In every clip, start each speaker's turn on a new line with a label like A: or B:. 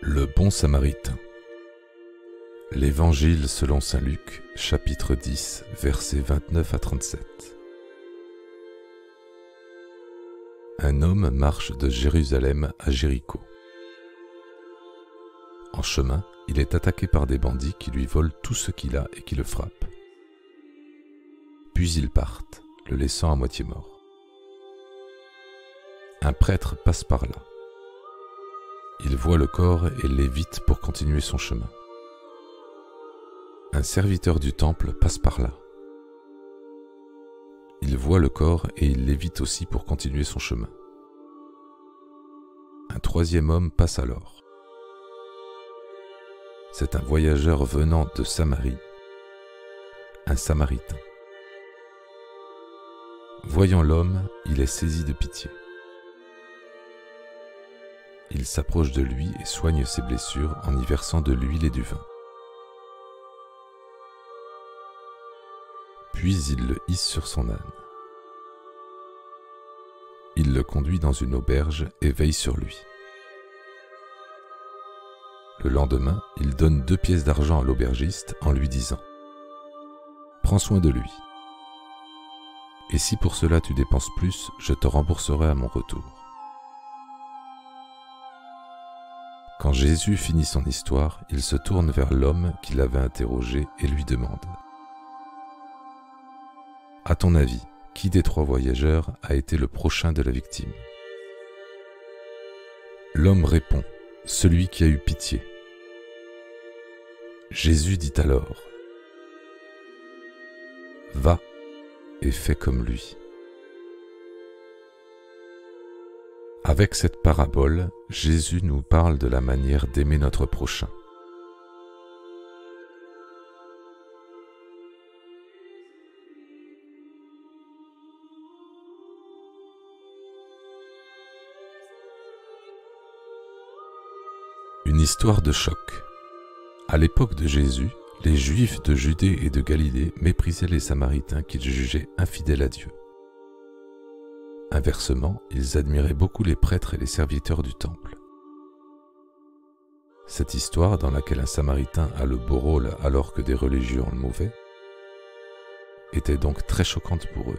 A: Le bon Samaritain. L'Évangile selon saint Luc, chapitre 10, versets 29 à 37. Un homme marche de Jérusalem à Jéricho. En chemin, il est attaqué par des bandits qui lui volent tout ce qu'il a et qui le frappent. Puis ils partent, le laissant à moitié mort. Un prêtre passe par là. Il voit le corps et l'évite pour continuer son chemin. Un serviteur du temple passe par là. Il voit le corps et il l'évite aussi pour continuer son chemin. Un troisième homme passe alors. C'est un voyageur venant de Samarie, un Samaritain. Voyant l'homme, il est saisi de pitié. Il s'approche de lui et soigne ses blessures en y versant de l'huile et du vin. Puis il le hisse sur son âne. Il le conduit dans une auberge et veille sur lui. Le lendemain, il donne 2 pièces d'argent à l'aubergiste en lui disant « Prends soin de lui. Et si pour cela tu dépenses plus, je te rembourserai à mon retour. » Quand Jésus finit son histoire, il se tourne vers l'homme qui l'avait interrogé et lui demande « À ton avis, qui des 3 voyageurs a été le prochain de la victime ?» L'homme répond « Celui qui a eu pitié. » Jésus dit alors « Va et fais comme lui. » Avec cette parabole, Jésus nous parle de la manière d'aimer notre prochain. Une histoire de choc. À l'époque de Jésus, les Juifs de Judée et de Galilée méprisaient les Samaritains qu'ils jugeaient infidèles à Dieu. Inversement, ils admiraient beaucoup les prêtres et les serviteurs du temple. Cette histoire, dans laquelle un Samaritain a le beau rôle alors que des religieux ont le mauvais, était donc très choquante pour eux.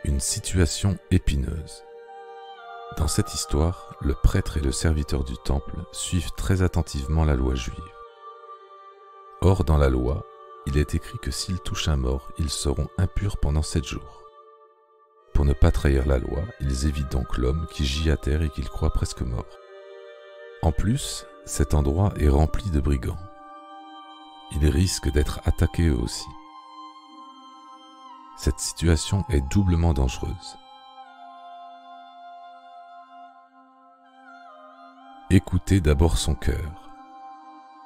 A: Une situation épineuse. Dans cette histoire, le prêtre et le serviteur du temple suivent très attentivement la loi juive. Or, dans la loi, il est écrit que s'ils touchent un mort, ils seront impurs pendant 7 jours. Pour ne pas trahir la loi, ils évitent donc l'homme qui gît à terre et qu'ils croient presque mort. En plus, cet endroit est rempli de brigands. Ils risquent d'être attaqués eux aussi. Cette situation est doublement dangereuse. Écoutez d'abord son cœur.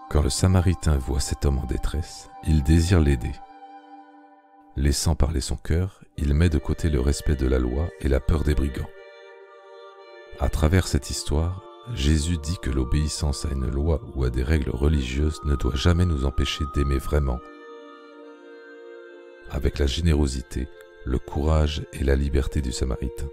A: Quand le Samaritain voit cet homme en détresse, il désire l'aider. Laissant parler son cœur, il met de côté le respect de la loi et la peur des brigands. À travers cette histoire, Jésus dit que l'obéissance à une loi ou à des règles religieuses ne doit jamais nous empêcher d'aimer vraiment, avec la générosité, le courage et la liberté du Samaritain.